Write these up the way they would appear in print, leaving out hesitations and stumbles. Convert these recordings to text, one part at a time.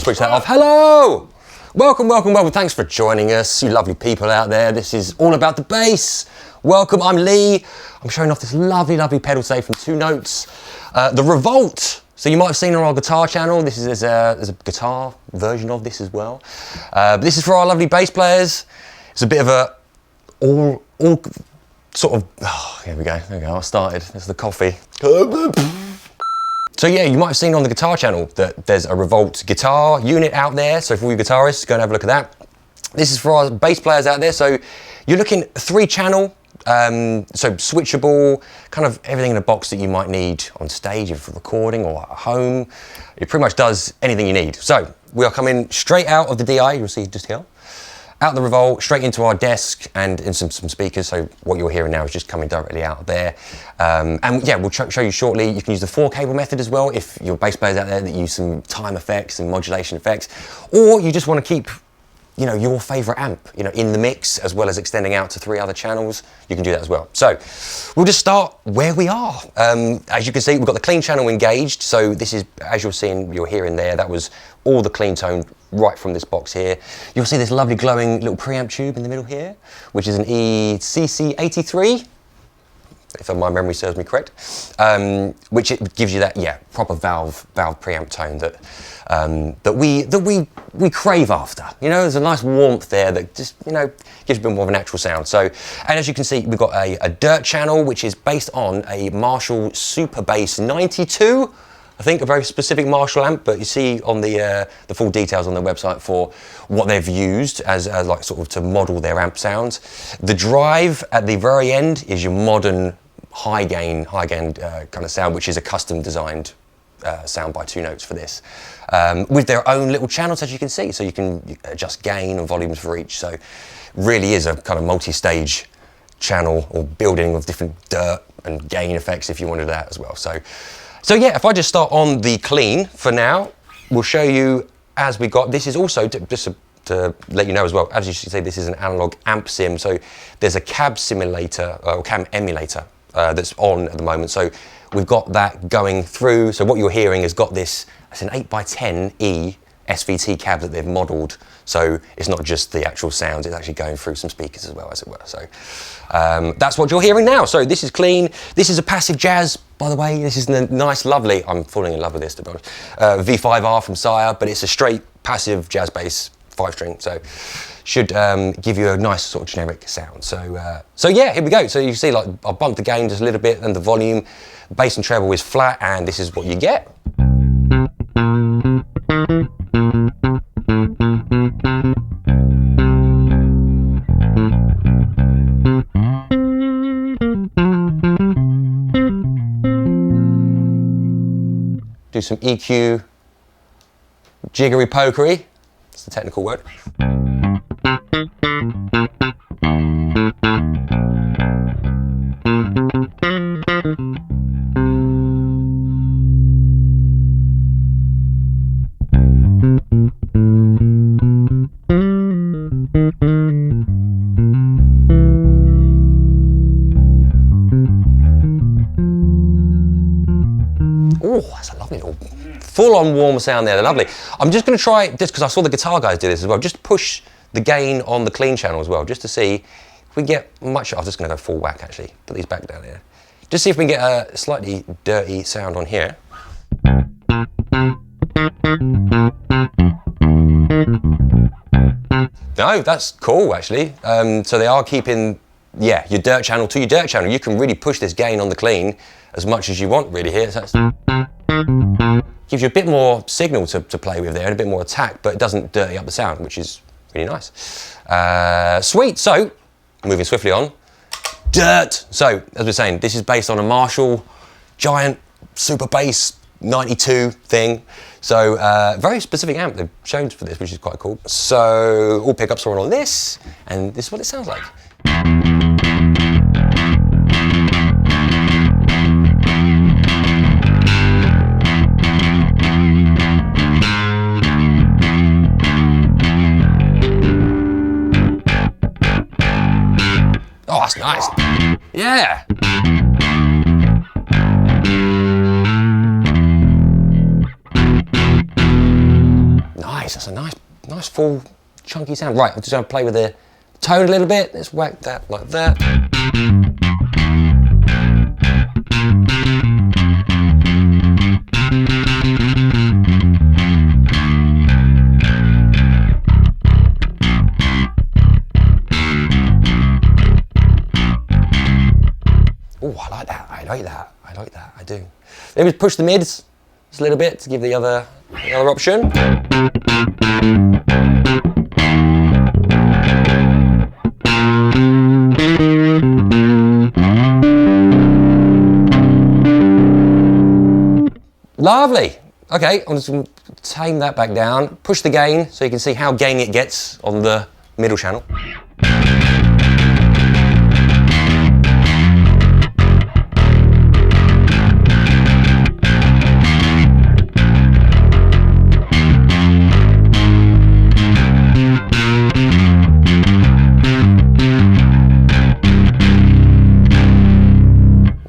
switch that off. Hello! Welcome, welcome, welcome. Thanks for joining us, you lovely people out there. This is all about the bass. Welcome, I'm Lee. I'm showing off this lovely, lovely pedal today from Two Notes. The Revolt. So you might have seen on our guitar channel, this is there's a guitar version of this as well. But this is for our lovely bass players. It's a bit of a all sort of, oh, here we go, I started. There's the coffee. So yeah, you might have seen on the guitar channel that there's a Revolt guitar unit out there. So for all you guitarists, go and have a look at that. This is for our bass players out there. So you're looking 3-channel, so switchable, kind of everything in a box that you might need on stage, if for recording or at home. It pretty much does anything you need. So we are coming straight out of the DI, you'll see just here. Out the Revolt, straight into our desk and in some speakers. So what you're hearing now is just coming directly out of there. And yeah, we'll show you shortly. You can use the 4-cable method as well if you're bass players out there that use some time effects and modulation effects, or you just want to keep, you know, your favorite amp, you know, in the mix as well as extending out to 3 other channels. You can do that as well. So we'll just start where we are. As you can see, we've got the clean channel engaged. So this is, as you're hearing there, that was all the clean tone right from this box here. You'll see this lovely glowing little preamp tube in the middle here, which is an ECC83, if my memory serves me correct, which it gives you that, yeah, proper valve preamp tone that we crave after. You know, there's a nice warmth there that just, you know, gives a bit more of a natural sound. So, and as you can see, we've got a dirt channel, which is based on a Marshall Super Bass 92. I think a very specific Marshall amp, but you see on the full details on their website for what they've used as like sort of to model their amp sounds. The drive at the very end is your modern high gain kind of sound, which is a custom designed sound by Two Notes for this, with their own little channels, as you can see. So you can adjust gain and volumes for each. So really is a kind of multi-stage channel or building of different dirt and gain effects if you wanted that as well. So yeah, if I just start on the clean for now, we'll show you as we got. This is also, just to let you know as well, as you should say, this is an analog amp sim. So there's a cab simulator or cab emulator that's on at the moment. So we've got that going through. So what you're hearing has got this, it's an 8x10E SVT cab that they've modeled. So it's not just the actual sounds, it's actually going through some speakers as well, as it were. So that's what you're hearing now. So this is clean. This is a passive jazz, by the way. This is a nice, lovely, I'm falling in love with this, to be honest, V5R from Sire, but it's a straight passive jazz bass 5-string. So should give you a nice sort of generic sound. So yeah, here we go. So you see, like, I bumped the gain just a little bit and the volume, bass and treble is flat, and this is what you get. Do some EQ, jiggery pokery, that's the technical word. Oh, that's a lovely little full-on warm sound there. They're lovely. I'm just going to try this because I saw the guitar guys do this as well. Just push the gain on the clean channel as well, just to see if we get much. I'm just going to go full whack actually. Put these back down here. Just see if we can get a slightly dirty sound on here. No, that's cool actually. So they are keeping, yeah, your dirt channel to your dirt channel. You can really push this gain on the clean as much as you want really here. So gives you a bit more signal to play with there and a bit more attack, but it doesn't dirty up the sound, which is really nice. Sweet, so moving swiftly on. Dirt. So as we're saying, this is based on a Marshall giant super bass 92 thing. So very specific amp they've shown for this, which is quite cool. So all pickups are on this, and this is what it sounds like. Oh, that's nice. Yeah. nice. That's a nice full chunky sound. Right, I'm just going to play with the tone a little bit. Let's whack that like that. Oh, I like that. I do. Let me push the mids just a little bit to give the other option. Lovely. Okay, I'm just going to tame that back down, push the gain so you can see how gainy it gets on the middle channel.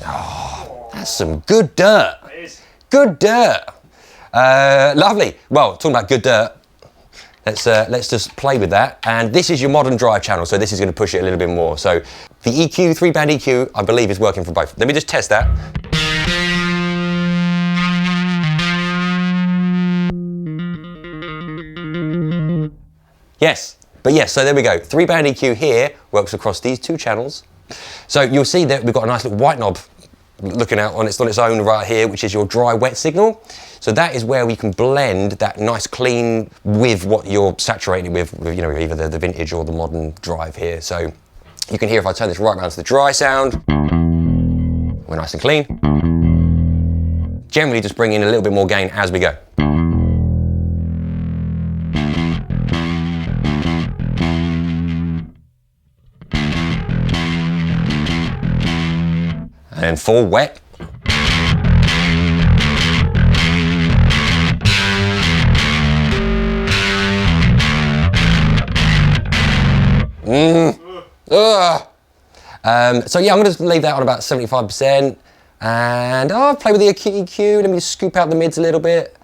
Oh, that's some good dirt. Good dirt. Lovely. Well, talking about good dirt, let's just play with that. And this is your modern drive channel, so this is going to push it a little bit more. So the EQ, 3-band EQ, I believe is working for both. Let me just test that. Yes, but yes, so there we go. 3-band EQ here works across these two channels. So you'll see that we've got a nice little white knob looking out on its own right here, which is your dry wet signal. So that is where we can blend that nice clean with what you're saturating with, you know, either the vintage or the modern drive here. So you can hear if I turn this right around to the dry sound, we're nice and clean. Generally just bring in a little bit more gain as we go. And full wet. So yeah, I'm going to leave that on about 75%, and I'll play with the EQ. Let me just scoop out the mids a little bit,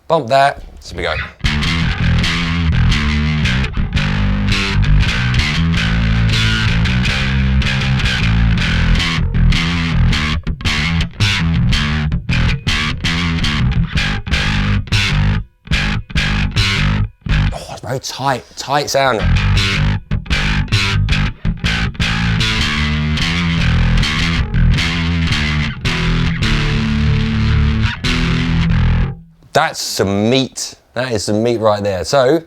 bump that. So we go. Very tight sound. That's some meat. That is some meat right there. So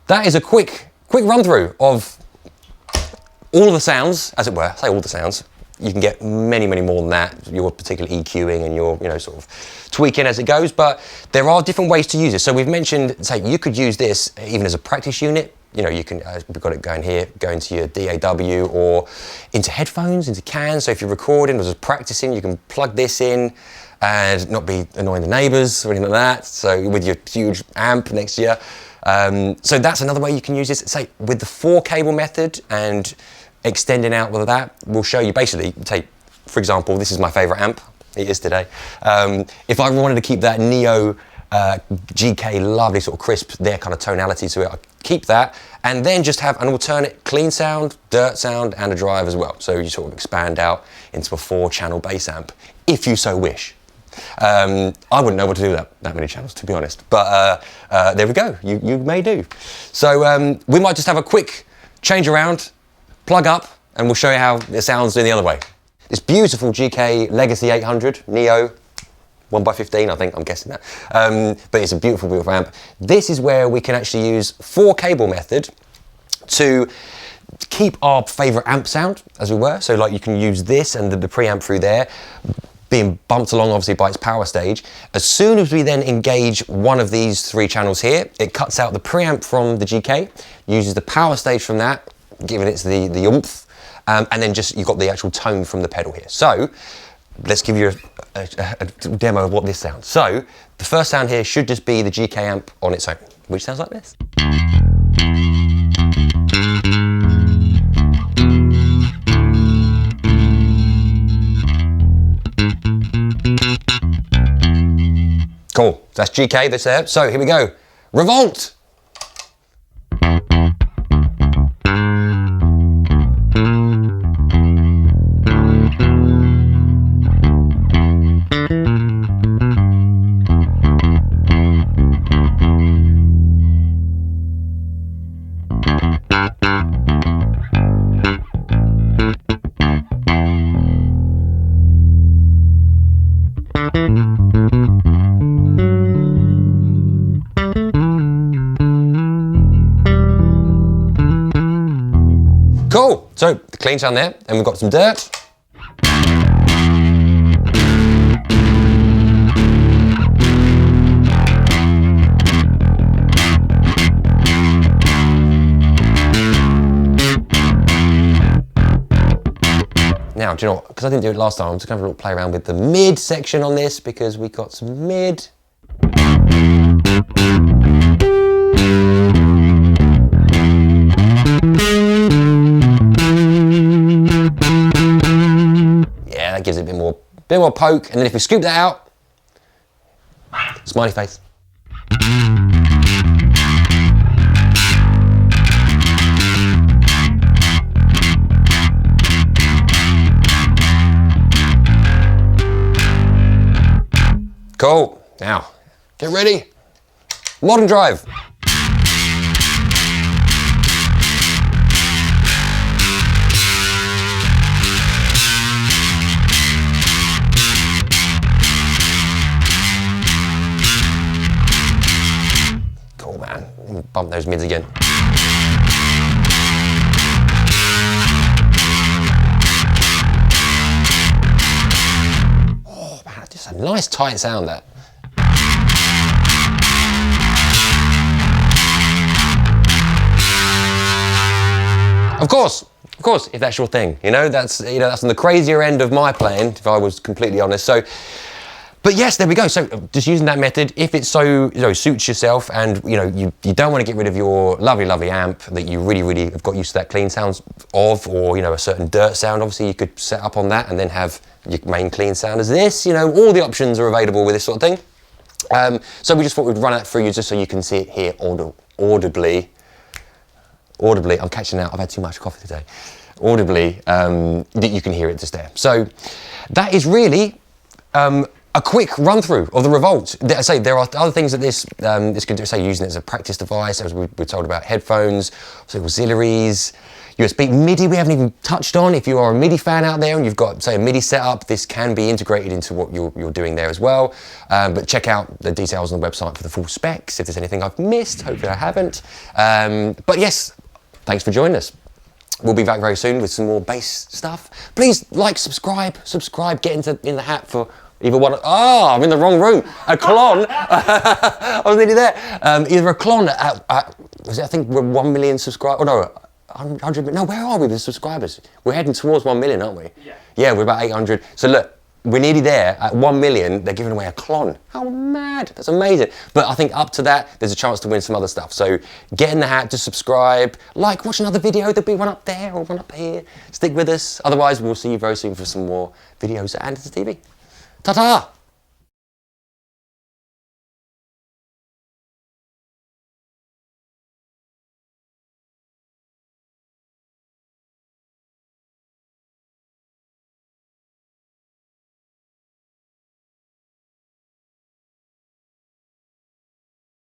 that is a quick run through of all of the sounds, as it were. I say all the sounds. You can get many more than that. You're particularly EQing and you're, you know, sort of tweaking as it goes, but there are different ways to use it. So we've mentioned, say, you could use this even as a practice unit. You know, you can, we've got it going here, go into your DAW or into headphones, into cans. So if you're recording or just practicing, you can plug this in and not be annoying the neighbors or anything like that. So with your huge amp next to you. So that's another way you can use this. Say, with the 4-cable method and extending out with that, we'll show you basically, take, for example, this is my favorite amp, it is today. If I wanted to keep that Neo GK lovely sort of crisp, their kind of tonality to it, I keep that, and then just have an alternate clean sound, dirt sound, and a drive as well. So you sort of expand out into a 4-channel bass amp, if you so wish. I wouldn't know what to do with that many channels, to be honest, but there we go, you may do. So we might just have a quick change around, plug up, and we'll show you how it sounds in the other way. This beautiful GK Legacy 800 Neo 1x15, I think, I'm guessing that. But it's a beautiful amp. This is where we can actually use 4-cable method to keep our favorite amp sound, as it were. So like you can use this and the preamp through there, being bumped along obviously by its power stage. As soon as we then engage one of these 3 channels here, it cuts out the preamp from the GK, uses the power stage from that, giving it the oomph, and then just you've got the actual tone from the pedal here. So let's give you a demo of what this sounds. So the first sound here should just be the GK amp on its own, which sounds like this. Cool, that's GK, that's there. So here we go. Revolt, Cool. So the clean sound there, and we've got some dirt. Now, do you know what? Because I didn't do it last time, I'm just going to have a little play around with the mid section on this because we got some mid. Yeah, that gives it a bit more poke. And then if we scoop that out, smiley face. Cool. Now, get ready. Modern drive. Cool, man. Bump those mids again. A nice tight sound that. Of course, if that's your thing, that's on the crazier end of my playing, if I was completely honest. So, but yes, there we go. So just using that method, if it suits yourself, and you don't want to get rid of your lovely amp that you really have got used to that clean sounds of, or a certain dirt sound. Obviously, you could set up on that and then have your main clean sound as this. All the options are available with this sort of thing. So we just thought we'd run that through you just so you can see it here audibly. I'm catching out. I've had too much coffee today. Audibly, that you can hear it just there. So that is really a quick run through of the Revolt. I say there are other things that this can do. Say using it as a practice device, as we're told about headphones, so auxiliaries. USB MIDI we haven't even touched on. If you are a MIDI fan out there and you've got, say, a MIDI setup, this can be integrated into what you're doing there as well. But check out the details on the website for the full specs. If there's anything I've missed, hopefully I haven't. But yes, thanks for joining us. We'll be back very soon with some more bass stuff. Please like, subscribe, get in the hat for either one. Oh, I'm in the wrong room. A clon. I was nearly there. Either a clon at I think we're 1 million subscribers. Oh no. 100, no, where are we with subscribers? We're heading towards 1 million, aren't we? Yeah, we're about 800. So look, we're nearly there. At 1 million, they're giving away a clon. How mad, that's amazing. But I think up to that, there's a chance to win some other stuff. So get in the hat, just subscribe, watch another video. There'll be one up there or one up here. Stick with us. Otherwise, we'll see you very soon for some more videos at Andertons TV. Ta-ta!